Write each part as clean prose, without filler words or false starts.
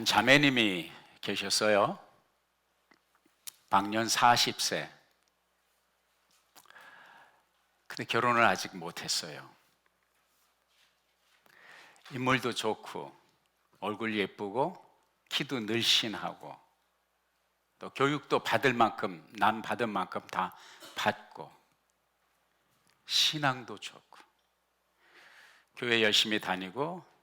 한 자매님이 계셨어요. 방년 40세. 근데 결혼을 아직 못했어요. 인물도 좋고 얼굴 예쁘고 키도 늘씬하고 또 교육도 받을 만큼 남 받은 만큼 다 받고 신앙도 좋고 교회 열심히 다니고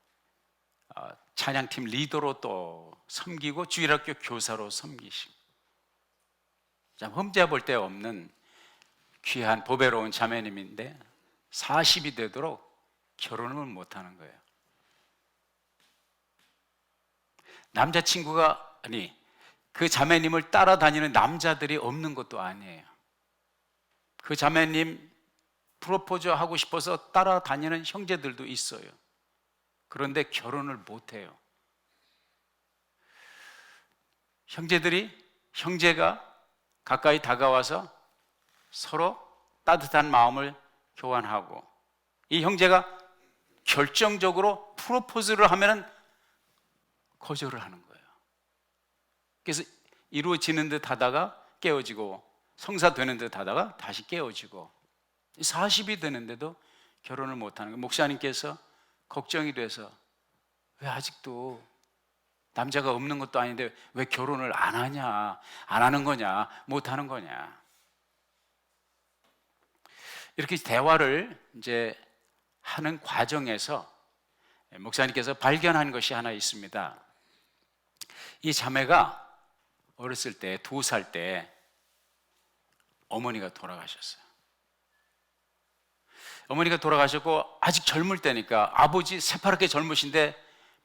찬양팀 리더로 또 섬기고 주일학교 교사로 섬기시고 참 흠잡을 데 없는 귀한 보배로운 자매님인데 40이 되도록 결혼을 못하는 거예요. 남자친구가 아니 그 자매님을 따라다니는 남자들이 없는 것도 아니에요. 그 자매님 프로포즈 하고 싶어서 따라다니는 형제들도 있어요. 그런데 결혼을 못해요. 형제가 가까이 다가와서 서로 따뜻한 마음을 교환하고 이 형제가 결정적으로 프로포즈를 하면은 거절을 하는 거예요. 그래서 이루어지는 듯 하다가 깨어지고 성사되는 듯 하다가 다시 깨어지고 40이 되는데도 결혼을 못하는 거예요. 목사님께서 걱정이 돼서 왜 아직도 남자가 없는 것도 아닌데 왜 결혼을 안 하냐, 안 하는 거냐, 못 하는 거냐. 이렇게 대화를 이제 하는 과정에서 목사님께서 발견한 것이 하나 있습니다. 이 자매가 어렸을 때 2살 때 어머니가 돌아가셨어요. 어머니가 돌아가셨고 아직 젊을 때니까 아버지 새파랗게 젊으신데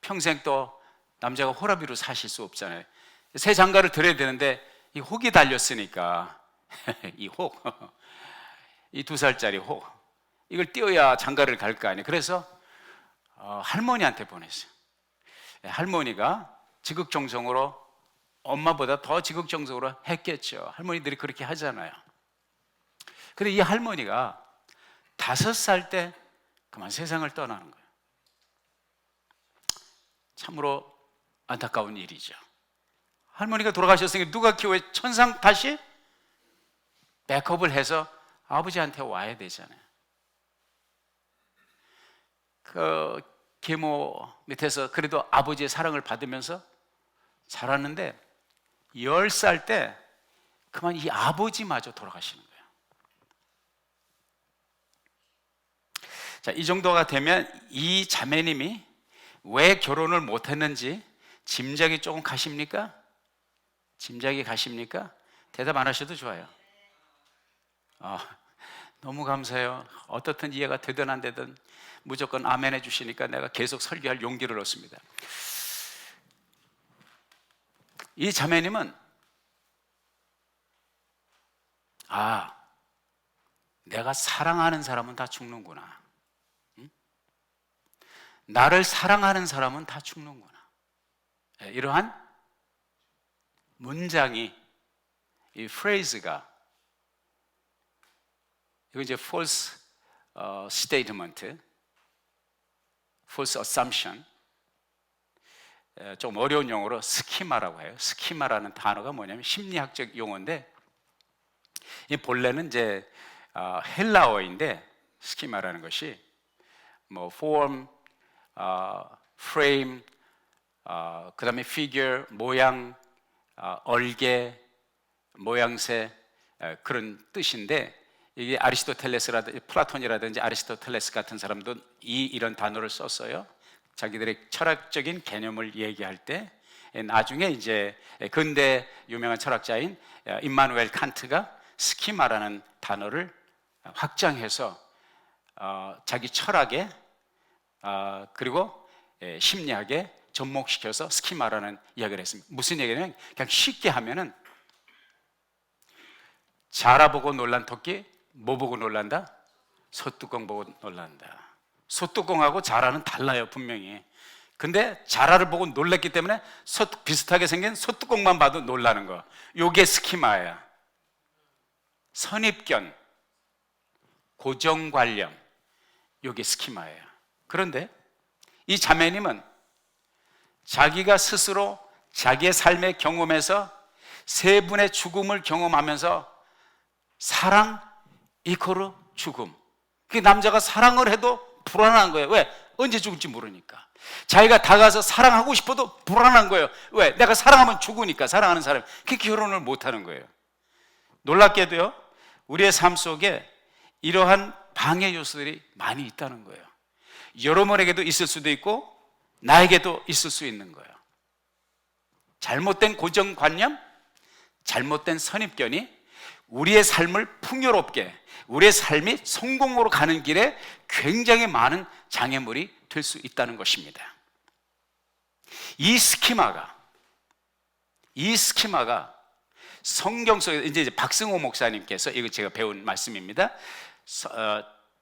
평생 또 남자가 호라비로 사실 수 없잖아요. 새 장가를 들어야 되는데 이 혹이 달렸으니까 이 혹, 이 2살짜리 혹 이걸 띄워야 장가를 갈 거 아니에요. 그래서 할머니한테 보냈어요. 할머니가 지극정성으로 엄마보다 더 지극정성으로 했겠죠. 할머니들이 그렇게 하잖아요. 근데 이 할머니가 5살 때 그만 세상을 떠나는 거예요. 참으로 안타까운 일이죠. 할머니가 돌아가셨으니까 누가 키워야 천상 다시 백업을 해서 아버지한테 와야 되잖아요. 그 계모 밑에서 그래도 아버지의 사랑을 받으면서 자랐는데 10살 때 그만 이 아버지마저 돌아가시는 거예요. 자, 이 정도가 되면 이 자매님이 왜 결혼을 못했는지 짐작이 조금 가십니까? 짐작이 가십니까? 대답 안 하셔도 좋아요. 너무 감사해요. 어떻든 이해가 되든 안 되든 무조건 아멘 해주시니까 내가 계속 설교할 용기를 얻습니다. 이 자매님은 내가 사랑하는 사람은 다 죽는구나. 나를 사랑하는 사람은 다 죽는구나. 이러한 문장이, 이 프레이즈가, 이거 이제 false statement, false assumption, 좀 어려운 용어로 스키마라고 해요. 스키마라는 단어가 뭐냐면 심리학적 용어인데, 이 본래는 이제 헬라어인데 스키마라는 것이 뭐 form, frame, 그 다음에 figure, 모양, 얼개, 모양새, 그런 뜻인데 이게 아리스토텔레스라든지 플라톤이라든지 아리스토텔레스 같은 사람도 이런 단어를 썼어요. 자기들의 철학적인 개념을 얘기할 때 나중에 이제 근대 유명한 철학자인 임마누엘 칸트가 스키마라는 단어를 확장해서 자기 철학에 그리고 심리학에 접목시켜서 스키마라는 이야기를 했습니다. 무슨 얘기냐면 그냥 쉽게 하면은 자라보고 놀란 토끼 뭐 보고 놀란다? 소뚜껑 보고 놀란다. 소뚜껑하고 자라는 달라요, 분명히. 근데 자라를 보고 놀랐기 때문에 비슷하게 생긴 소뚜껑만 봐도 놀라는 거. 요게 스키마야. 선입견, 고정관념, 요게 스키마예요. 그런데 이 자매님은 자기가 스스로 자기의 삶의 경험에서 세 분의 죽음을 경험하면서 사랑 이코르 죽음. 그 남자가 사랑을 해도 불안한 거예요. 왜? 언제 죽을지 모르니까. 자기가 다가서 사랑하고 싶어도 불안한 거예요. 왜? 내가 사랑하면 죽으니까. 사랑하는 사람. 그 결혼을 못하는 거예요. 놀랍게도요, 우리의 삶 속에 이러한 방해 요소들이 많이 있다는 거예요. 여러분에게도 있을 수도 있고 나에게도 있을 수 있는 거예요. 잘못된 고정관념, 잘못된 선입견이 우리의 삶을 풍요롭게, 우리의 삶이 성공으로 가는 길에 굉장히 많은 장애물이 될 수 있다는 것입니다. 이 스키마가 성경 속에, 이제 박승호 목사님께서, 이거 제가 배운 말씀입니다.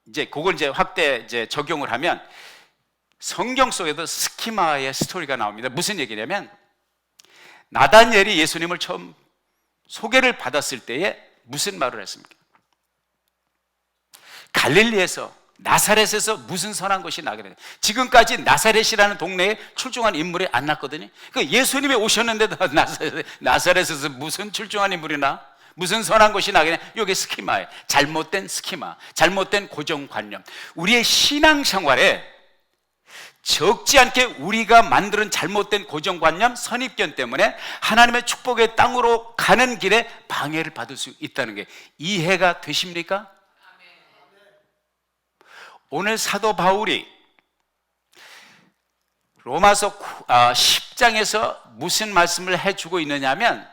이제 그걸 이제 확대 적용을 하면 성경 속에도 스키마의 스토리가 나옵니다. 무슨 얘기냐면, 나다니엘이 예수님을 처음 소개를 받았을 때에 무슨 말을 했습니까? 갈릴리에서, 나사렛에서 무슨 선한 것이 나게 되냐. 지금까지 나사렛이라는 동네에 출중한 인물이 안 났거든요. 그 예수님이 오셨는데도 나사렛에서 무슨 출중한 인물이 나? 무슨 선한 것이 나게 되냐. 이게 스키마예요. 잘못된 스키마, 잘못된 고정관념. 우리의 신앙생활에 적지 않게 우리가 만드는 잘못된 고정관념, 선입견 때문에 하나님의 축복의 땅으로 가는 길에 방해를 받을 수 있다는 게 이해가 되십니까? 오늘 사도 바울이 로마서 10장에서 무슨 말씀을 해주고 있느냐면,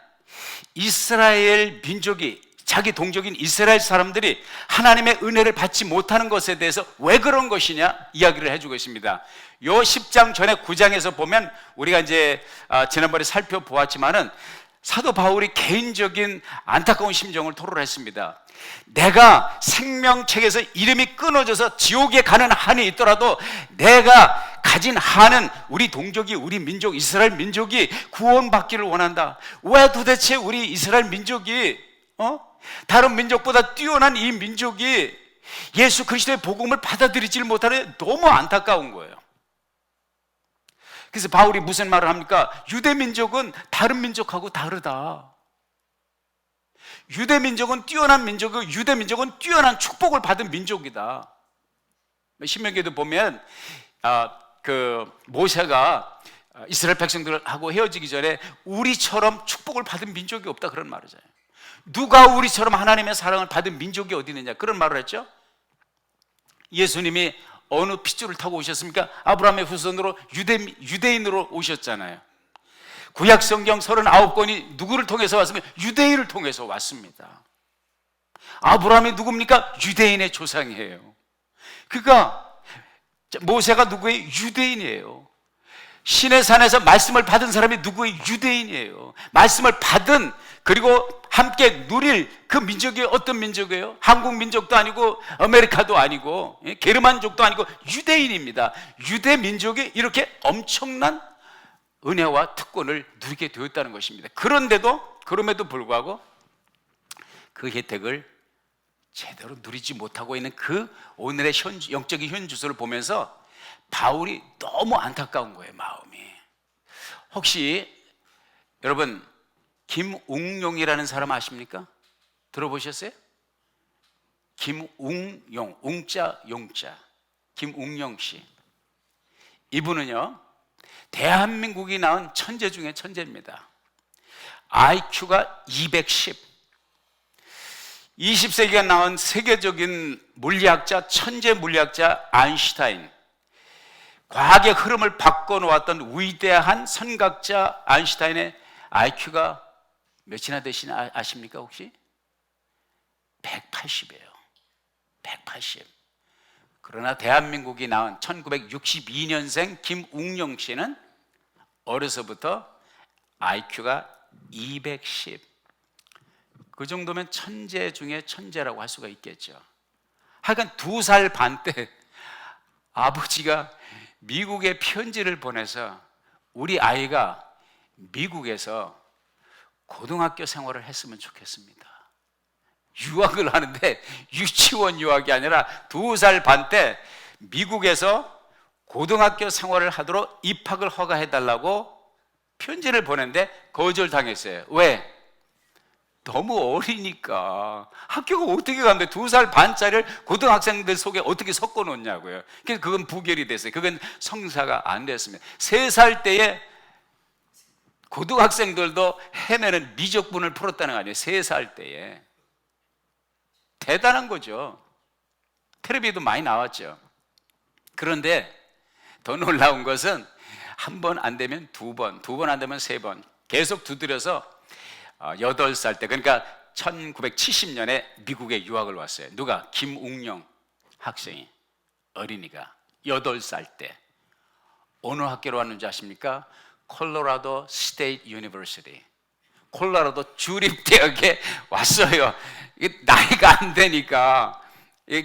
이스라엘 민족이, 자기 동족인 이스라엘 사람들이 하나님의 은혜를 받지 못하는 것에 대해서 왜 그런 것이냐 이야기를 해주고 있습니다. 요 10장 전에 9장에서 보면 우리가 이제 지난번에 살펴보았지만은 사도 바울이 개인적인 안타까운 심정을 토로했습니다. 내가 생명책에서 이름이 끊어져서 지옥에 가는 한이 있더라도 내가 가진 한은 우리 동족이, 우리 민족, 이스라엘 민족이 구원받기를 원한다. 왜 도대체 우리 이스라엘 민족이 다른 민족보다 뛰어난 이 민족이 예수 그리스도의 복음을 받아들이지 못하는, 너무 안타까운 거예요. 그래서 바울이 무슨 말을 합니까? 유대 민족은 다른 민족하고 다르다. 유대 민족은 뛰어난 민족이고 유대 민족은 뛰어난 축복을 받은 민족이다. 신명기에도 보면 모세가 이스라엘 백성들하고 헤어지기 전에 우리처럼 축복을 받은 민족이 없다, 그런 말을 해요. 누가 우리처럼 하나님의 사랑을 받은 민족이 어디 있느냐, 그런 말을 했죠. 예수님이 어느 핏줄을 타고 오셨습니까? 아브라함의 후손으로 유대인으로 오셨잖아요. 구약 성경 39권이 누구를 통해서 왔습니까? 유대인을 통해서 왔습니다. 아브라함이 누굽니까? 유대인의 조상이에요. 그러니까 모세가 누구의 유대인이에요. 신의 산에서 말씀을 받은 사람이 누구의 유대인이에요. 말씀을 받은, 그리고 함께 누릴 그 민족이 어떤 민족이에요? 한국 민족도 아니고 아메리카도 아니고 게르만족도 아니고 유대인입니다. 유대 민족이 이렇게 엄청난 은혜와 특권을 누리게 되었다는 것입니다. 그럼에도 불구하고 그 혜택을 제대로 누리지 못하고 있는 그 오늘의 영적인 현주소를 보면서 바울이 너무 안타까운 거예요, 마음이. 혹시 여러분 김웅용이라는 사람 아십니까? 들어보셨어요? 김웅용, 웅자 용자, 김웅용 씨. 이분은요, 대한민국이 낳은 천재 중에 천재입니다. IQ가 210. 20세기가 낳은 세계적인 물리학자, 천재 물리학자 아인슈타인, 과학의 흐름을 바꿔놓았던 위대한 선각자 아인슈타인의 IQ가 몇이나 되시나 아십니까 혹시? 180이에요. 180. 그러나 대한민국이 낳은 1962년생 김웅용 씨는 어려서부터 IQ가 210. 그 정도면 천재 중에 천재라고 할 수가 있겠죠. 하여간 2살 반 때 아버지가 미국에 편지를 보내서 우리 아이가 미국에서 고등학교 생활을 했으면 좋겠습니다. 유학을 하는데 유치원 유학이 아니라 2살 반 때 미국에서 고등학교 생활을 하도록 입학을 허가해달라고 편지를 보냈는데 거절당했어요. 왜? 너무 어리니까. 학교가 어떻게 가는데 2살 반짜리를 고등학생들 속에 어떻게 섞어 놓냐고요. 그래서 그건 부결이 됐어요. 그건 성사가 안 됐습니다. 3살 때에 고등학생들도 헤매는 미적분을 풀었다는 거 아니에요. 3살 때에. 대단한 거죠. 텔레비에도 많이 나왔죠. 그런데 더 놀라운 것은 한 번 안 되면 2번, 2번 안 되면 3번 계속 두드려서 8살 때, 그러니까 1970년에 미국에 유학을 왔어요. 누가? 김웅룡 학생이, 어린이가 8살 때. 어느 학교로 왔는지 아십니까? 콜로라도 스테이트 유니버시티, 콜로라도 주립대학에 왔어요. 나이가 안 되니까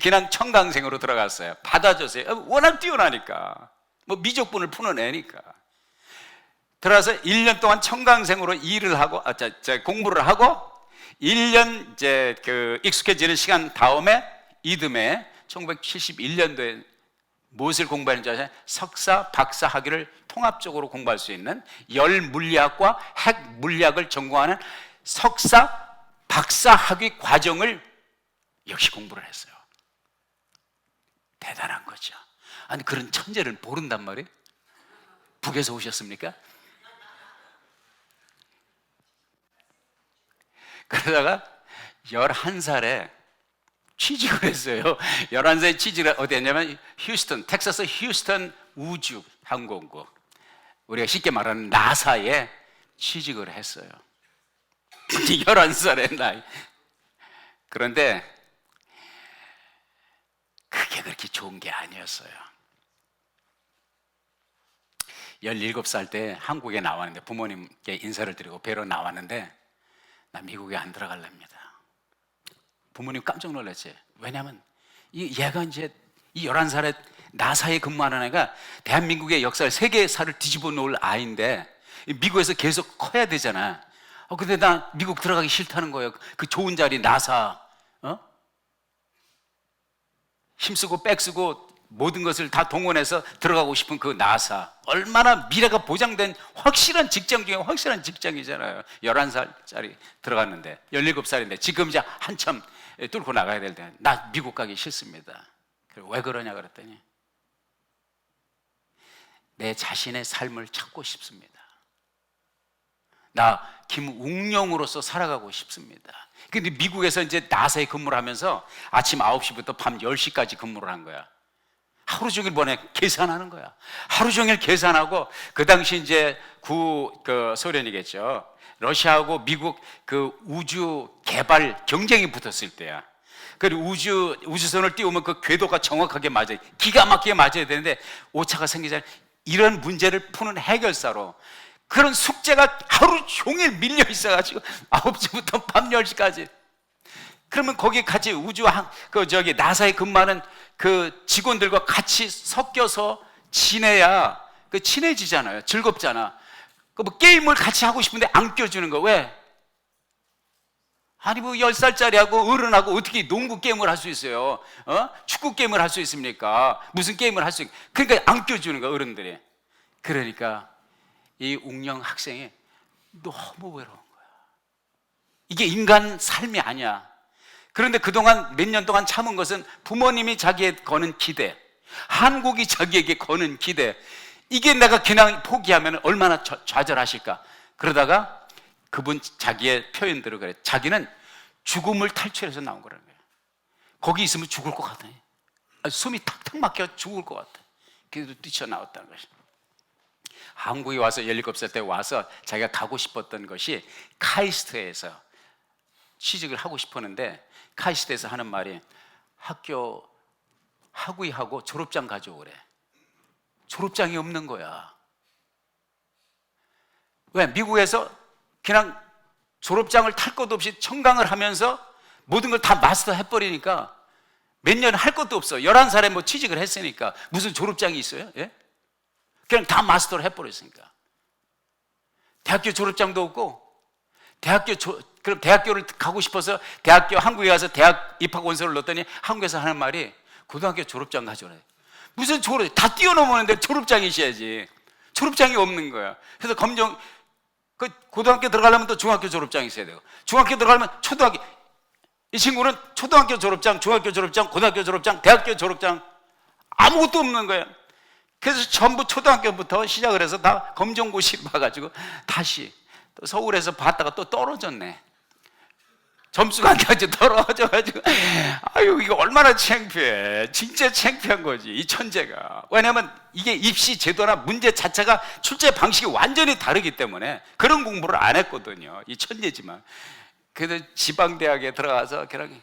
그냥 청강생으로 들어갔어요. 받아줬어요. 워낙 뛰어나니까, 뭐 미적분을 푸는 애니까. 들어와서 1년 동안 청강생으로 일을 하고, 공부를 하고, 1년 이제 익숙해지는 시간 다음에 이듬해 1971년도에 무엇을 공부하는지 아세요? 석사, 박사 학위를 통합적으로 공부할 수 있는 열물리학과 핵물리학을 전공하는 석사, 박사 학위 과정을 역시 공부를 했어요. 대단한 거죠. 아니, 그런 천재를 모른단 말이에요? 북에서 오셨습니까? 그러다가 11살에 취직을 했어요. 11살에 취직을 어디 했냐면 휴스턴, 텍사스 휴스턴 우주항공국, 우리가 쉽게 말하는 나사에 취직을 했어요. 11살의 나이. 그런데 그게 그렇게 좋은 게 아니었어요. 17살 때 한국에 나왔는데, 부모님께 인사를 드리고 뵈러 나왔는데, 나 미국에 안 들어갈랍니다. 부모님 깜짝 놀랐지. 왜냐하면 얘가 이제 이 11살에 나사에 근무하는 애가 대한민국의 역사를, 세계사를 뒤집어 놓을 아이인데 미국에서 계속 커야 되잖아. 근데 나 미국 들어가기 싫다는 거예요. 그 좋은 자리 나사, 힘쓰고 빽쓰고 모든 것을 다 동원해서 들어가고 싶은 그 나사, 얼마나 미래가 보장된 확실한 직장 중에 확실한 직장이잖아요. 11살짜리 들어갔는데 17살인데 지금 이제 한참 뚫고 나가야 될 때, 나 미국 가기 싫습니다. 왜 그러냐 그랬더니, 내 자신의 삶을 찾고 싶습니다. 나 김웅룡으로서 살아가고 싶습니다. 근데 미국에서 이제 나사에 근무를 하면서 아침 9시부터 밤 10시까지 근무를 한 거야. 하루 종일 계산하는 거야. 하루 종일 계산하고, 그 당시 이제 소련이겠죠. 러시아하고 미국 우주 개발 경쟁이 붙었을 때야. 그리고 우주선을 띄우면 그 궤도가 정확하게 맞아요. 기가 막히게 맞아야 되는데 오차가 생기잖아요. 이런 문제를 푸는 해결사로, 그런 숙제가 하루 종일 밀려 있어가지고 9시부터 밤 10시까지. 그러면 거기 같이 나사에 근무하는 그 직원들과 같이 섞여서 지내야 친해지잖아요. 즐겁잖아. 뭐 게임을 같이 하고 싶은데 안 껴주는 거. 왜? 아니, 뭐 10살짜리하고 어른하고 어떻게 농구 게임을 할 수 있어요? 축구 게임을 할 수 있습니까? 무슨 게임을 할 수 있... 그러니까 안 껴주는 거야, 어른들이. 그러니까 이 웅령 학생이 너무 외로운 거야. 이게 인간 삶이 아니야. 그런데 그동안 몇 년 동안 참은 것은 부모님이 자기에 거는 기대, 한국이 자기에게 거는 기대, 이게 내가 그냥 포기하면 얼마나 좌절하실까. 그러다가 그분 자기의 표현대로 그래. 자기는 죽음을 탈출해서 나온 거라는 거예요. 거기 있으면 죽을 것 같아. 숨이 탁탁 막혀 죽을 것 같아. 그래도 뛰쳐나왔다는 것이. 한국에 와서 17살 때 와서 자기가 가고 싶었던 것이 카이스트에서 취직을 하고 싶었는데, 카이스트에서 하는 말이 학교 학위하고 졸업장 가져오래. 졸업장이 없는 거야. 왜? 미국에서 그냥 졸업장을 탈 것도 없이 청강을 하면서 모든 걸 다 마스터 해버리니까 몇 년 할 것도 없어. 11살에 뭐 취직을 했으니까 무슨 졸업장이 있어요? 예? 그냥 다 마스터를 해버렸으니까. 대학교 졸업장도 없고, 그럼 대학교를 가고 싶어서 한국에 가서 대학 입학 원서를 넣었더니 한국에서 하는 말이 고등학교 졸업장 가져오래. 무슨 다 뛰어넘었는데 졸업장이 있어야지. 졸업장이 없는 거야. 그래서 그 고등학교 들어가려면 또 중학교 졸업장이 있어야 되고, 중학교 들어가려면 초등학교, 이 친구는 초등학교 졸업장, 중학교 졸업장, 고등학교 졸업장, 대학교 졸업장 아무것도 없는 거예요. 그래서 전부 초등학교부터 시작을 해서 다 검정고시 봐가지고 다시 또 서울에서 봤다가 또 떨어졌네. 점수가 안 나지 떨어져가지고, 아유, 이거 얼마나 창피해. 진짜 창피한 거지, 이 천재가. 왜냐면 이게 입시 제도나 문제 자체가 출제 방식이 완전히 다르기 때문에 그런 공부를 안 했거든요. 이 천재지만. 그래도 지방대학에 들어가서 그냥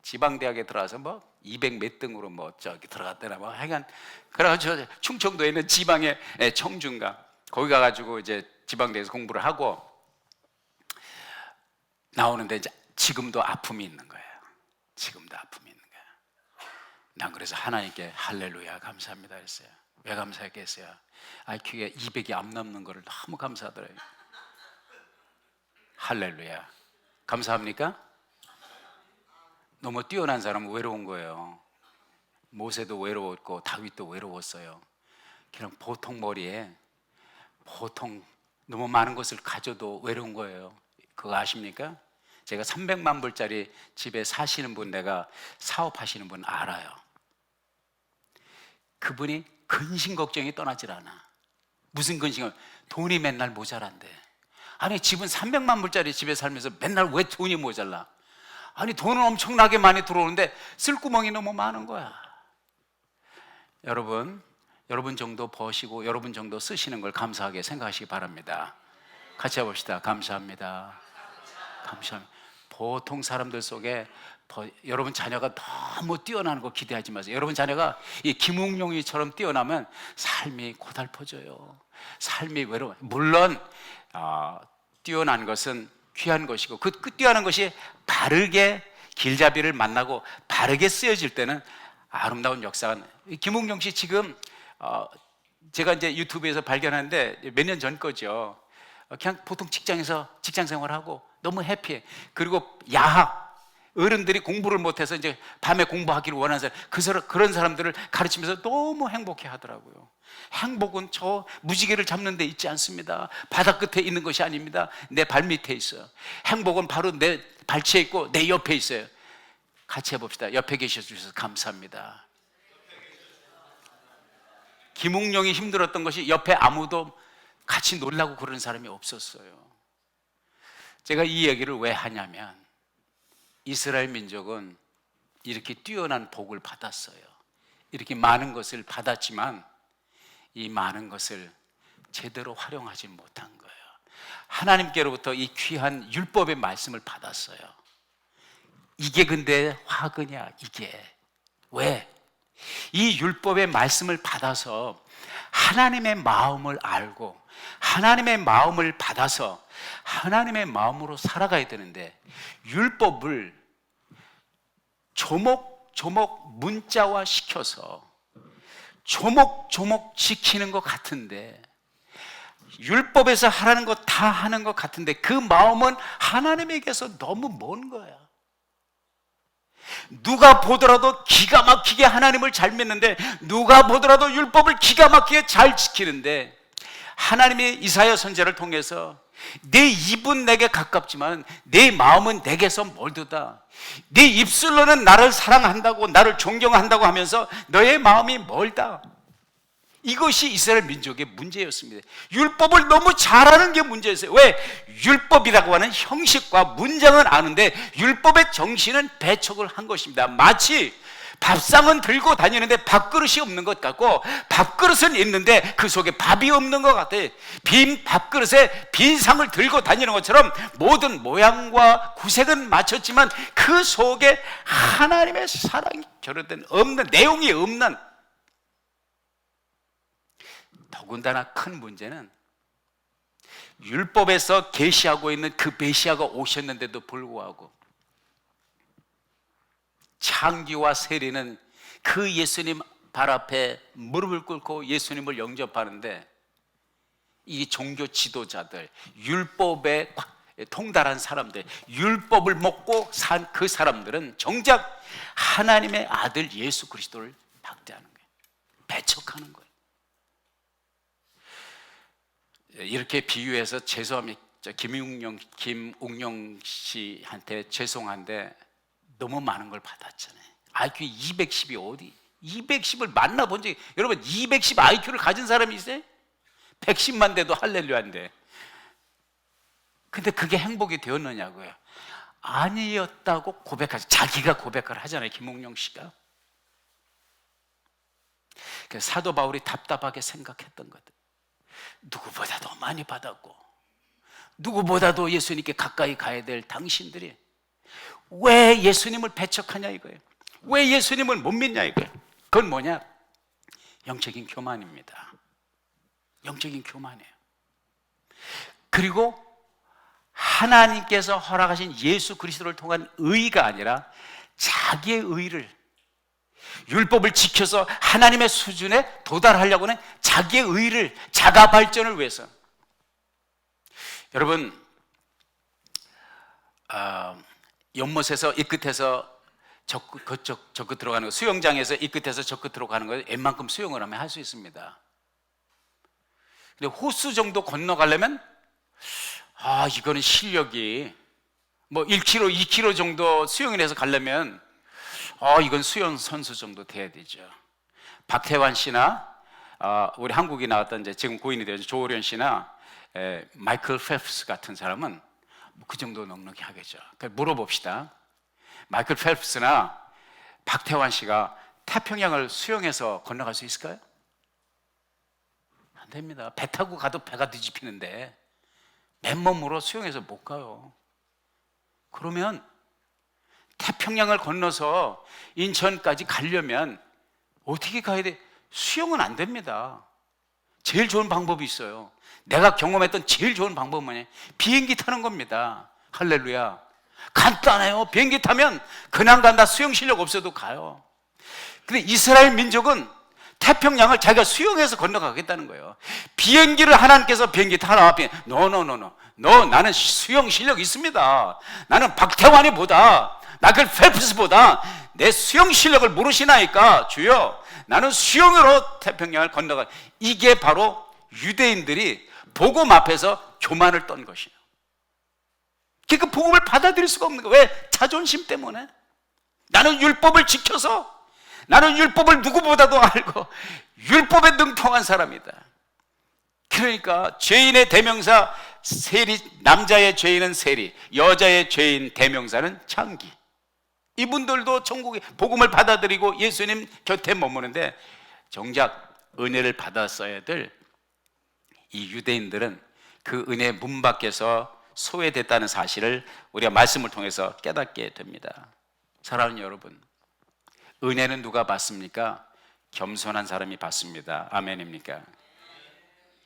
지방대학에 들어가서 뭐 200 몇 등으로 뭐 저기 들어갔더라 뭐 하여간, 그래가지고 충청도에 있는 지방의 청중가 거기 가가지고 이제 지방대에서 공부를 하고 나오는데 이제 지금도 아픔이 있는 거예요. 지금도 아픔이 있는 거예요. 난 그래서 하나님께 할렐루야 감사합니다 했어요. 왜 감사했겠어요? IQ가 200이 안 넘는 거를 너무 감사하더라고요. 할렐루야. 감사합니까? 너무 뛰어난 사람은 외로운 거예요. 모세도 외로웠고 다윗도 외로웠어요. 그냥 보통 머리에 보통 너무 많은 것을 가져도 외로운 거예요. 그거 아십니까? 제가 300만 불짜리 집에 사시는 분, 내가 사업하시는 분 알아요. 그분이 근심 걱정이 떠나질 않아. 무슨 근심을? 돈이 맨날 모자란대. 아니, 집은 300만 불짜리 집에 살면서 맨날 왜 돈이 모자라? 아니, 돈은 엄청나게 많이 들어오는데 쓸구멍이 너무 많은 거야. 여러분 정도 버시고 여러분 정도 쓰시는 걸 감사하게 생각하시기 바랍니다. 같이 해봅시다. 감사합니다. 감사합니다. 보통 사람들 속에 여러분 자녀가 너무 뛰어나는 거 기대하지 마세요. 여러분 자녀가 이 김웅룡이처럼 뛰어나면 삶이 고달퍼져요. 삶이 외로워. 물론 뛰어난 것은 귀한 것이고, 그 뛰어난 것이 바르게 길잡이를 만나고 바르게 쓰여질 때는 아름다운 역사가. 김웅룡 씨 지금 제가 이제 유튜브에서 발견하는데 몇 년 전 거죠. 그냥 보통 직장에서 직장 생활하고 너무 해피해. 그리고 야학, 어른들이 공부를 못해서 이제 밤에 공부하기를 원하는 사람, 그런 사람들을 가르치면서 너무 행복해 하더라고요. 행복은 저 무지개를 잡는 데 있지 않습니다. 바다 끝에 있는 것이 아닙니다. 내 발 밑에 있어요. 행복은 바로 내 발치에 있고 내 옆에 있어요. 같이 해봅시다. 옆에 계셔주셔서 감사합니다. 김웅룡이 힘들었던 것이 옆에 아무도 같이 놀라고 그러는 사람이 없었어요. 제가 이 얘기를 왜 하냐면, 이스라엘 민족은 이렇게 뛰어난 복을 받았어요. 이렇게 많은 것을 받았지만 이 많은 것을 제대로 활용하지 못한 거예요. 하나님께로부터 이 귀한 율법의 말씀을 받았어요. 이게 근데 화근이야. 이게 왜? 이 율법의 말씀을 받아서 하나님의 마음을 알고 하나님의 마음을 받아서 하나님의 마음으로 살아가야 되는데, 율법을 조목조목 문자화 시켜서 조목조목 지키는 것 같은데, 율법에서 하라는 거 다 하는 것 같은데 그 마음은 하나님에게서 너무 먼 거야. 누가 보더라도 기가 막히게 하나님을 잘 믿는데, 누가 보더라도 율법을 기가 막히게 잘 지키는데, 하나님이 이사야 선지자를 통해서 내 입은 내게 가깝지만 내 마음은 내게서 멀도다. 네 입술로는 나를 사랑한다고 나를 존경한다고 하면서 너의 마음이 멀다. 이것이 이스라엘 민족의 문제였습니다. 율법을 너무 잘하는 게 문제였어요. 왜? 율법이라고 하는 형식과 문장은 아는데 율법의 정신은 배척을 한 것입니다. 마치 밥상은 들고 다니는데 밥그릇이 없는 것 같고, 밥그릇은 있는데 그 속에 밥이 없는 것 같아요. 빈 밥그릇에 빈 상을 들고 다니는 것처럼 모든 모양과 구색은 맞췄지만 그 속에 하나님의 사랑이 결여된 없는, 내용이 없는. 더군다나 큰 문제는 율법에서 계시하고 있는 그 메시아가 오셨는데도 불구하고 창기와 세리는 그 예수님 발 앞에 무릎을 꿇고 예수님을 영접하는데, 이 종교 지도자들, 율법에 통달한 사람들, 율법을 먹고 산 그 사람들은 정작 하나님의 아들 예수 그리스도를 박대하는 거예요. 배척하는 거예요. 이렇게 비유해서 죄송합니다. 김웅영 씨한테 죄송한데 너무 많은 걸 받았잖아요. IQ 210이 어디? 210을 만나본 적이, 여러분 210 IQ를 가진 사람이 있어요? 110만 돼도 할렐루야인데. 근데 그게 행복이 되었느냐고요? 아니었다고 고백하지. 자기가 고백을 하잖아요, 김웅영 씨가. 그래서 사도 바울이 답답하게 생각했던 것들, 누구보다도 많이 받았고 누구보다도 예수님께 가까이 가야 될 당신들이 왜 예수님을 배척하냐 이거예요. 왜 예수님을 못 믿냐 이거예요. 그건 뭐냐? 영적인 교만입니다. 영적인 교만이에요. 그리고 하나님께서 허락하신 예수 그리스도를 통한 의가 아니라 자기의 의를, 율법을 지켜서 하나님의 수준에 도달하려고 하는 자기의 의를, 자가 발전을 위해서. 여러분, 연못에서 이 끝에서 저 끝 들어가는 거, 수영장에서 이 끝에서 저 끝으로 가는 거 웬만큼 수영을 하면 할 수 있습니다. 근데 호수 정도 건너가려면 이거는 실력이 뭐 1km, 2km 정도 수영을 해서 가려면 이건 수영 선수 정도 돼야 되죠. 박태환 씨나 우리 한국에 나왔던 이제 지금 고인이 되죠 조호련 씨나 마이클 펠프스 같은 사람은 그 정도 넉넉히 하겠죠. 그러니까 물어봅시다. 마이클 펠프스나 박태환 씨가 태평양을 수영해서 건너갈 수 있을까요? 안 됩니다. 배 타고 가도 배가 뒤집히는데 맨몸으로 수영해서 못 가요. 그러면 태평양을 건너서 인천까지 가려면 어떻게 가야 돼? 수영은 안 됩니다. 제일 좋은 방법이 있어요. 내가 경험했던 제일 좋은 방법은 뭐냐? 비행기 타는 겁니다. 할렐루야. 간단해요. 비행기 타면 그냥 간다. 수영 실력 없어도 가요. 근데 이스라엘 민족은 태평양을 자기가 수영해서 건너가겠다는 거예요. 비행기를 하나님께서 비행기 타라. 너 나는 수영 실력 있습니다. 나는 박태환이 보다, 마이클 펠프스보다 내 수영 실력을 모르시나이까 주여, 나는 수영으로 태평양을 건너가. 이게 바로 유대인들이 복음 앞에서 교만을 떤 것이에요. 그 복음을 받아들일 수가 없는 거예요. 왜? 자존심 때문에. 나는 율법을 지켜서, 나는 율법을 누구보다도 알고 율법에 능통한 사람이다. 그러니까 죄인의 대명사 세리, 남자의 죄인은 세리, 여자의 죄인 대명사는 창기. 이분들도 천국의 복음을 받아들이고 예수님 곁에 머무는데, 정작 은혜를 받았어야 될 이 유대인들은 그 은혜 문 밖에서 소외됐다는 사실을 우리가 말씀을 통해서 깨닫게 됩니다. 사랑하는 여러분, 은혜는 누가 받습니까? 겸손한 사람이 받습니다. 아멘입니까?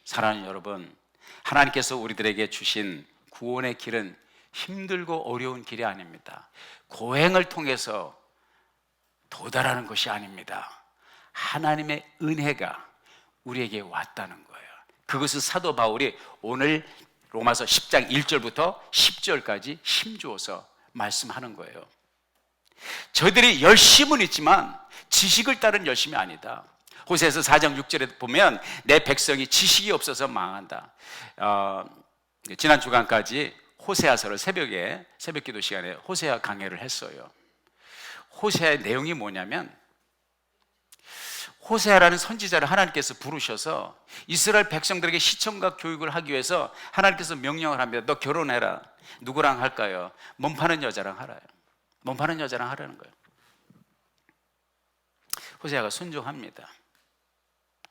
사랑하는 여러분, 하나님께서 우리들에게 주신 구원의 길은 힘들고 어려운 길이 아닙니다. 고행을 통해서 도달하는 것이 아닙니다. 하나님의 은혜가 우리에게 왔다는 거예요. 그것을 사도 바울이 오늘 로마서 10장 1절부터 10절까지 힘주어서 말씀하는 거예요. 저희들이 열심은 있지만 지식을 따른 열심이 아니다. 호세아서 4장 6절에 보면 내 백성이 지식이 없어서 망한다. 지난 주간까지 호세아서를 새벽 기도 시간에 호세아 강해를 했어요. 호세아의 내용이 뭐냐면, 호세아라는 선지자를 하나님께서 부르셔서 이스라엘 백성들에게 시청각 교육을 하기 위해서 하나님께서 명령을 합니다. 너 결혼해라. 누구랑 할까요? 몸 파는 여자랑 하라요. 몸 파는 여자랑 하라는 거예요. 호세아가 순종합니다.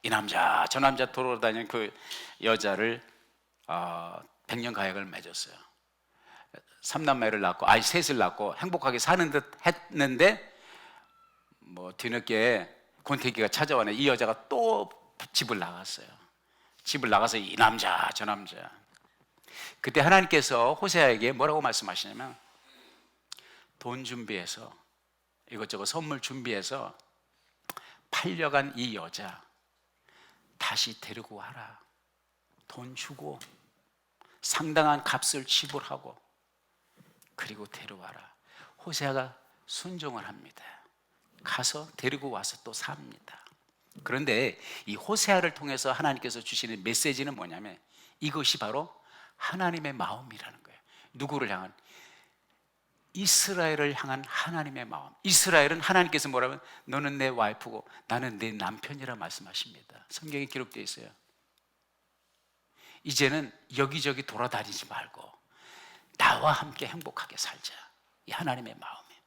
이 남자 저 남자 돌아다니는 그 여자를 100년 가약을 맺었어요. 3남매를 낳고 아이 셋을 낳고 행복하게 사는 듯 했는데, 뒤늦게 권태기가 찾아와네. 이 여자가 또 집을 나갔어요. 집을 나가서 이 남자 저 남자. 그때 하나님께서 호세아에게 뭐라고 말씀하시냐면, 돈 준비해서 이것저것 선물 준비해서 팔려간 이 여자 다시 데리고 와라. 돈 주고 상당한 값을 지불하고 그리고 데려와라. 호세아가 순종을 합니다. 가서 데리고 와서 또 삽니다. 그런데 이 호세아를 통해서 하나님께서 주시는 메시지는 뭐냐면, 이것이 바로 하나님의 마음이라는 거예요. 누구를 향한? 이스라엘을 향한 하나님의 마음. 이스라엘은 하나님께서 뭐라면 너는 내 와이프고 나는 내 남편이라 말씀하십니다. 성경에 기록되어 있어요. 이제는 여기저기 돌아다니지 말고 나와 함께 행복하게 살자. 이 하나님의 마음이에요.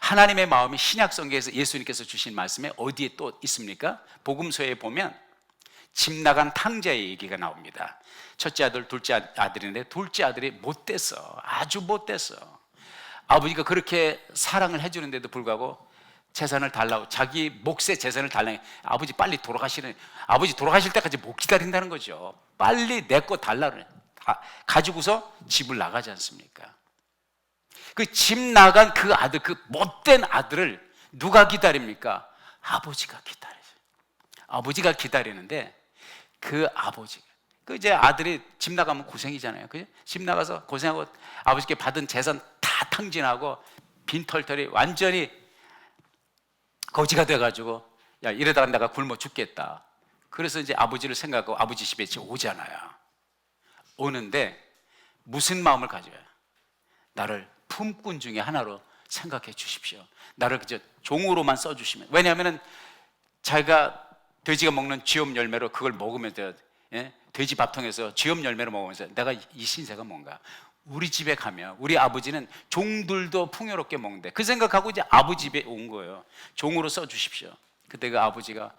하나님의 마음이 신약 성경에서 예수님께서 주신 말씀에 어디에 또 있습니까? 복음서에 보면 집 나간 탕자의 얘기가 나옵니다. 첫째 아들, 둘째 아들인데 둘째 아들이 못됐어. 아주 못됐어. 아버지가 그렇게 사랑을 해주는데도 불구하고 재산을 달라고, 자기 몫의 재산을 달라고. 아버지 빨리 돌아가시는, 아버지 돌아가실 때까지 못 기다린다는 거죠. 빨리 내 거 달라고 가지고서 집을 나가지 않습니까? 그 집 나간 그 아들, 그 못된 아들을 누가 기다립니까? 아버지가 기다려요. 아버지가 기다리는데 그 아버지가, 그 이제 아들이 집 나가면 고생이잖아요. 그죠? 집 나가서 고생하고 아버지께 받은 재산 다 탕진하고 빈털털이 완전히 거지가 돼가지고 야, 이러다가 내가 굶어 죽겠다. 그래서 이제 아버지를 생각하고 아버지 집에 오잖아요. 오는데 무슨 마음을 가져요? 나를 품꾼 중에 하나로 생각해 주십시오. 나를 그저 종으로만 써주시면. 왜냐하면 자기가 돼지가 먹는 쥐엄 열매로 그걸 먹으면서, 돼지 밥통에서 쥐엄 열매를 먹으면서 내가 이 신세가 뭔가, 우리 집에 가면 우리 아버지는 종들도 풍요롭게 먹는데, 그 생각하고 이제 아버지 집에 온 거예요. 종으로 써주십시오. 그때 그 아버지가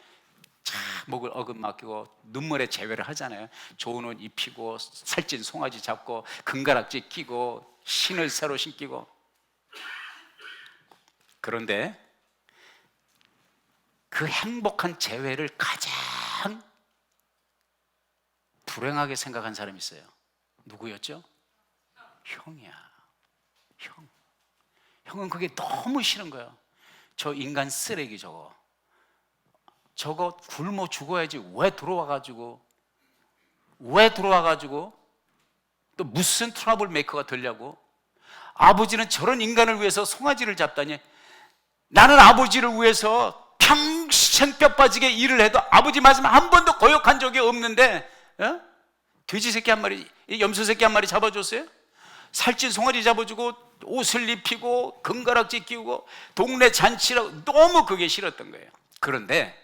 참 목을 어긋 맡기고 눈물에 제외를 하잖아요. 좋은 옷 입히고 살찐 송아지 잡고 금가락지 끼고 신을 새로 신기고. 그런데 그 행복한 재회를 가장 불행하게 생각한 사람이 있어요. 누구였죠? 형이야. 형은 그게 너무 싫은 거예요. 저 인간 쓰레기 저거 굶어 죽어야지 왜 들어와가지고 또 무슨 트러블 메이커가 되려고. 아버지는 저런 인간을 위해서 송아지를 잡다니. 나는 아버지를 위해서 평생 뼈 빠지게 일을 해도 아버지 말씀 한 번도 거역한 적이 없는데, 돼지 새끼 한 마리, 염소 새끼 한 마리 잡아줬어요? 살찐 송아지 잡아주고 옷을 입히고 금가락지 끼우고 동네 잔치라고. 너무 그게 싫었던 거예요. 그런데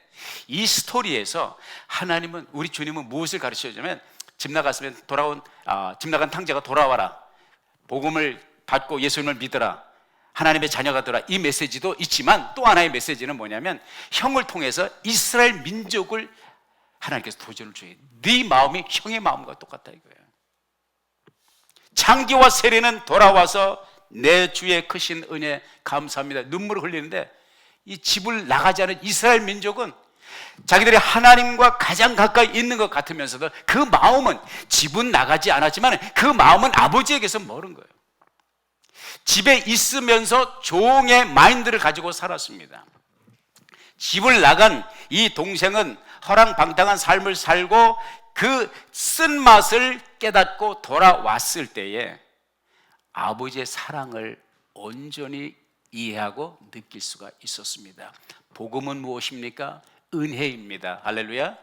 이 스토리에서 하나님은, 우리 주님은 무엇을 가르쳐주냐면, 집 나간 탕자가 돌아와라, 복음을 받고 예수님을 믿어라, 하나님의 자녀가 되라, 이 메시지도 있지만 또 하나의 메시지는 뭐냐면, 형을 통해서 이스라엘 민족을 하나님께서 도전을 줘요. 네 마음이 형의 마음과 똑같다 이거예요. 장기와 세리는 돌아와서 내 주의 크신 은혜 감사합니다. 눈물을 흘리는데, 이 집을 나가지 않은 이스라엘 민족은 자기들이 하나님과 가장 가까이 있는 것 같으면서도 그 마음은, 집은 나가지 않았지만 그 마음은 아버지에게서 멀은 거예요. 집에 있으면서 종의 마인드를 가지고 살았습니다. 집을 나간 이 동생은 허랑방탕한 삶을 살고 그 쓴맛을 깨닫고 돌아왔을 때에 아버지의 사랑을 온전히 이해하고 느낄 수가 있었습니다. 복음은 무엇입니까? 은혜입니다. 할렐루야.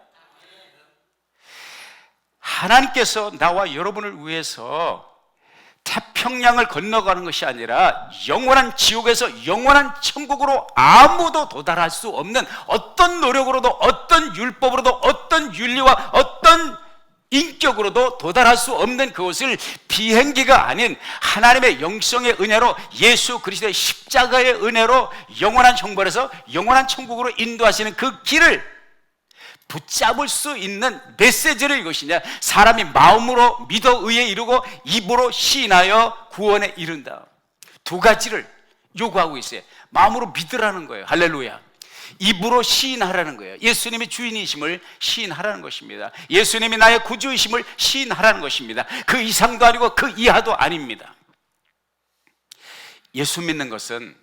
하나님께서 나와 여러분을 위해서 태평양을 건너가는 것이 아니라 영원한 지옥에서 영원한 천국으로 아무도 도달할 수 없는, 어떤 노력으로도 어떤 율법으로도 어떤 윤리와 어떤 인격으로도 도달할 수 없는 그것을 비행기가 아닌 하나님의 영성의 은혜로, 예수 그리스도의 십자가의 은혜로 영원한 형벌에서 영원한 천국으로 인도하시는 그 길을 붙잡을 수 있는 메시지를, 이것이냐, 사람이 마음으로 믿어 의에 이르고 입으로 시인하여 구원에 이른다. 두 가지를 요구하고 있어요. 마음으로 믿으라는 거예요. 할렐루야. 입으로 시인하라는 거예요. 예수님이 주인이심을 시인하라는 것입니다. 예수님이 나의 구주이심을 시인하라는 것입니다. 그 이상도 아니고 그 이하도 아닙니다. 예수 믿는 것은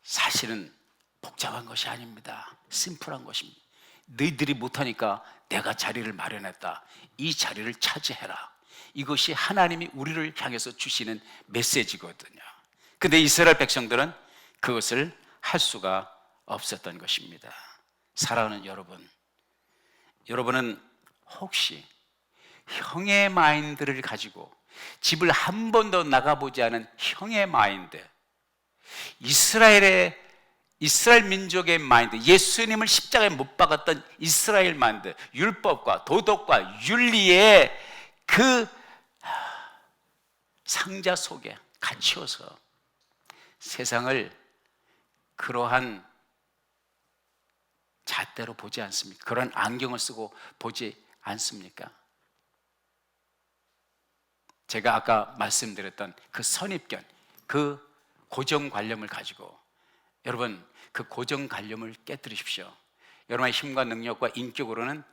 사실은 복잡한 것이 아닙니다. 심플한 것입니다. 너희들이 못하니까 내가 자리를 마련했다. 이 자리를 차지해라. 이것이 하나님이 우리를 향해서 주시는 메시지거든요. 근데 이스라엘 백성들은 그것을 할 수가 없었던 것입니다. 사랑하는 여러분, 여러분은 혹시 형의 마인드를 가지고 집을 한 번도 나가보지 않은 형의 마인드, 이스라엘 민족의 마인드, 예수님을 십자가에 못 박았던 이스라엘 마인드, 율법과 도덕과 윤리의 그 상자 속에 갇혀서 세상을 그러한 잣대로 보지 않습니까? 그런 안경을 쓰고 보지 않습니까? 제가 아까 말씀드렸던 그 선입견, 그 고정관념을 가지고 여러분, 그 고정관념을 깨뜨리십시오. 여러분의 힘과 능력과 인격으로는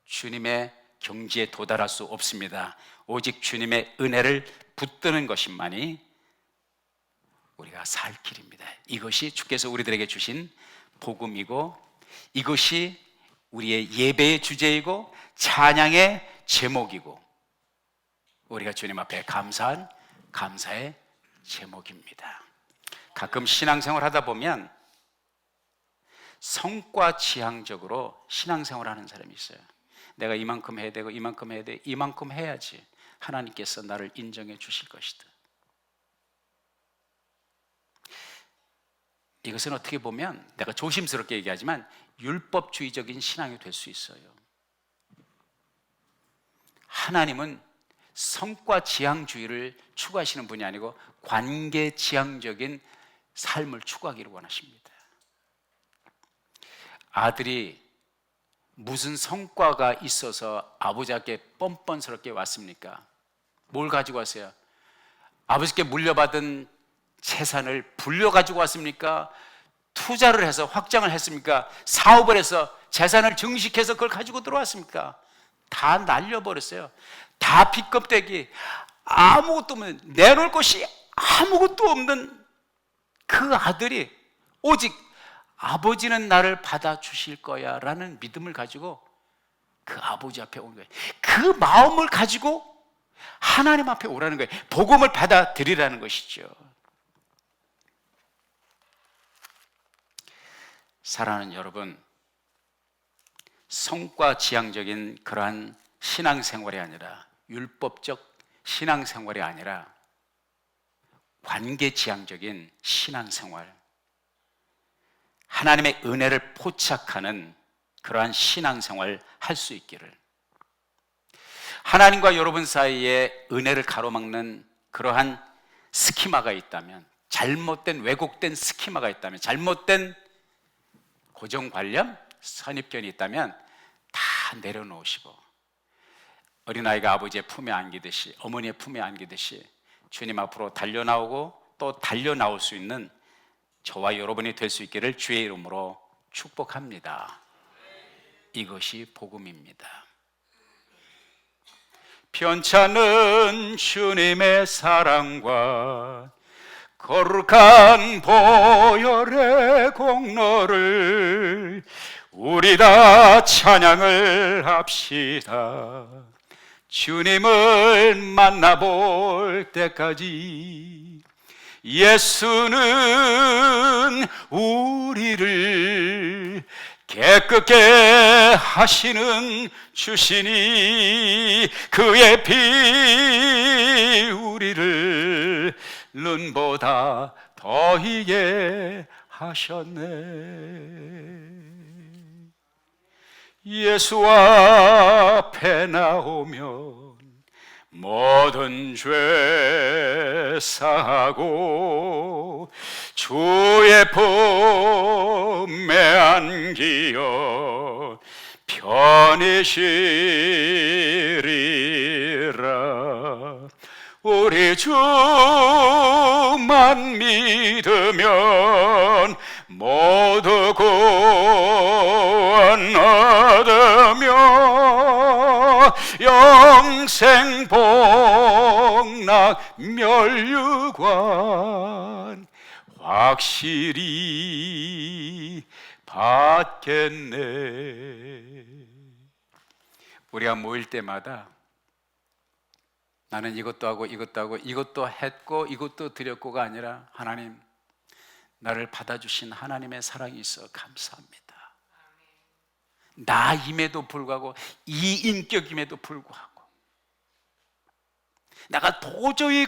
주님의 경지에 도달할 수 없습니다. 오직 주님의 은혜를 붙드는 것만이 우리가 살 길입니다. 이것이 주께서 우리들에게 주신 복음이고, 이것이 우리의 예배의 주제이고 찬양의 제목이고, 우리가 주님 앞에 감사의 제목입니다. 가끔 신앙생활 하다 보면 성과 지향적으로 신앙생활 하는 사람이 있어요. 내가 이만큼 해야 되고 이만큼 해야 돼, 이만큼 해야지 하나님께서 나를 인정해 주실 것이다. 이것은 어떻게 보면 내가 조심스럽게 얘기하지만 율법주의적인 신앙이 될 수 있어요. 하나님은 성과 지향주의를 추구하시는 분이 아니고 관계 지향적인 삶을 추구하기를 원하십니다. 아들이 무슨 성과가 있어서 아버지 앞에 뻔뻔스럽게 왔습니까? 뭘 가지고 왔어요? 아버지께 물려받은 재산을 불려가지고 왔습니까? 투자를 해서 확장을 했습니까? 사업을 해서 재산을 증식해서 그걸 가지고 들어왔습니까? 다 날려버렸어요. 다 빚껍데기, 아무것도 없는, 내놓을 것이 아무것도 없는 그 아들이 오직 아버지는 나를 받아주실 거야 라는 믿음을 가지고 그 아버지 앞에 온 거예요. 그 마음을 가지고 하나님 앞에 오라는 거예요. 복음을 받아들이라는 것이죠. 사랑하는 여러분, 성과 지향적인 그러한 신앙생활이 아니라, 율법적 신앙생활이 아니라 관계 지향적인 신앙생활, 하나님의 은혜를 포착하는 그러한 신앙생활을 할 수 있기를, 하나님과 여러분 사이에 은혜를 가로막는 그러한 스키마가 있다면, 잘못된 왜곡된 스키마가 있다면, 잘못된 고정관념, 선입견이 있다면 다 내려놓으시고 어린아이가 아버지의 품에 안기듯이, 어머니의 품에 안기듯이 주님 앞으로 달려나오고 또 달려나올 수 있는 저와 여러분이 될 수 있기를 주의 이름으로 축복합니다. 이것이 복음입니다. 편찮은 주님의 사랑과 거룩한 보혈의 공로를 우리 다 찬양을 합시다. 주님을 만나볼 때까지 예수는 우리를 깨끗게 하시는 주시니 그의 피 우리를 눈보다 더히게 하셨네. 예수 앞에 나오면 모든 죄 사하고 주의 품에 안기어 편히 쉬리라. 우리 주만 믿으면 모두 구원 얻으며 영생 복락 멸류관 확실히 받겠네. 우리가 모일 때마다 나는 이것도 하고 이것도 하고 이것도 했고 이것도 드렸고가 아니라, 하나님, 나를 받아주신 하나님의 사랑이 있어 감사합니다. 나임에도 불구하고, 이 인격임에도 불구하고 내가 도저히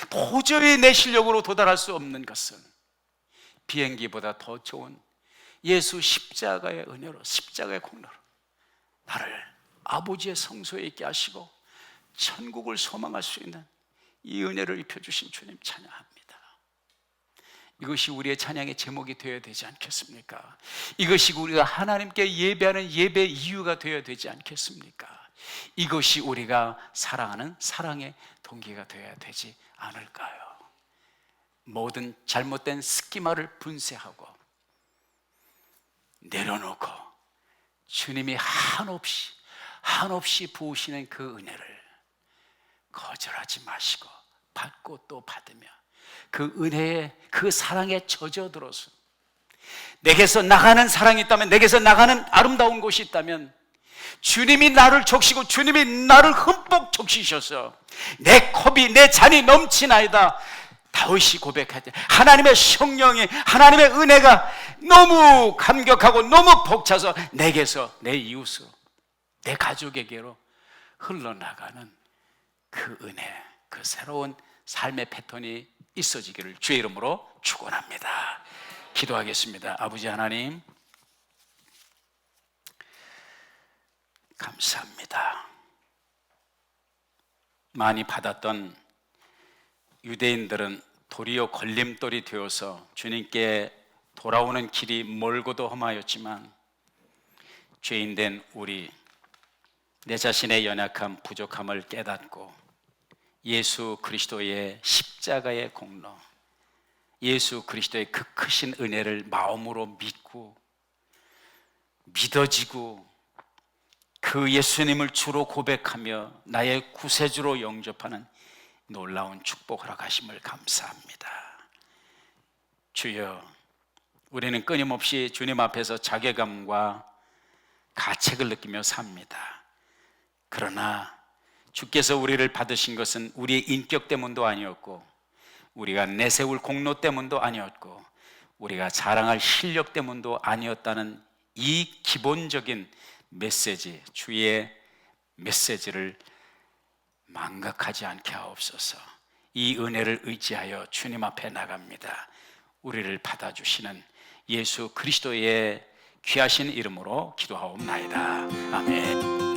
도저히 내 실력으로 도달할 수 없는 것은 비행기보다 더 좋은 예수 십자가의 은혜로, 십자가의 공로로 나를 아버지의 성소에 있게 하시고 천국을 소망할 수 있는 이 은혜를 입혀주신 주님 찬양합니다. 이것이 우리의 찬양의 제목이 되어야 되지 않겠습니까? 이것이 우리가 하나님께 예배하는 예배의 이유가 되어야 되지 않겠습니까? 이것이 우리가 사랑하는 사랑의 동기가 되어야 되지 않을까요? 모든 잘못된 스키마를 분쇄하고 내려놓고 주님이 한없이 부으시는 그 은혜를 거절하지 마시고 받고 또 받으며 그 은혜에, 그 사랑에 젖어들어서 내게서 나가는 사랑이 있다면, 내게서 나가는 아름다운 곳이 있다면 주님이 나를 적시고 주님이 나를 흠뻑 적시셔서 내 컵이, 내 잔이 넘치나이다. 다윗이 고백하되 하나님의 성령이, 하나님의 은혜가 너무 감격하고 너무 벅차서 내게서 내 이웃으로, 내 가족에게로 흘러나가는 그 은혜, 그 새로운 삶의 패턴이 있어지기를 주의 이름으로 축원합니다. 기도하겠습니다. 아버지 하나님, 감사합니다. 많이 받았던 유대인들은 도리어 걸림돌이 되어서 주님께 돌아오는 길이 멀고도 험하였지만 죄인된 우리, 내 자신의 연약함, 부족함을 깨닫고 예수 그리스도의 십자가의 공로, 예수 그리스도의 그 크신 은혜를 마음으로 믿고 믿어지고 그 예수님을 주로 고백하며 나의 구세주로 영접하는 놀라운 축복 허락하심을 감사합니다. 주여, 우리는 끊임없이 주님 앞에서 자괴감과 가책을 느끼며 삽니다. 그러나 주께서 우리를 받으신 것은 우리의 인격 때문도 아니었고, 우리가 내세울 공로 때문도 아니었고, 우리가 자랑할 실력 때문도 아니었다는 이 기본적인 메시지, 주의 메시지를 망각하지 않게 하옵소서. 이 은혜를 의지하여 주님 앞에 나갑니다. 우리를 받아주시는 예수 그리스도의 귀하신 이름으로 기도하옵나이다. 아멘.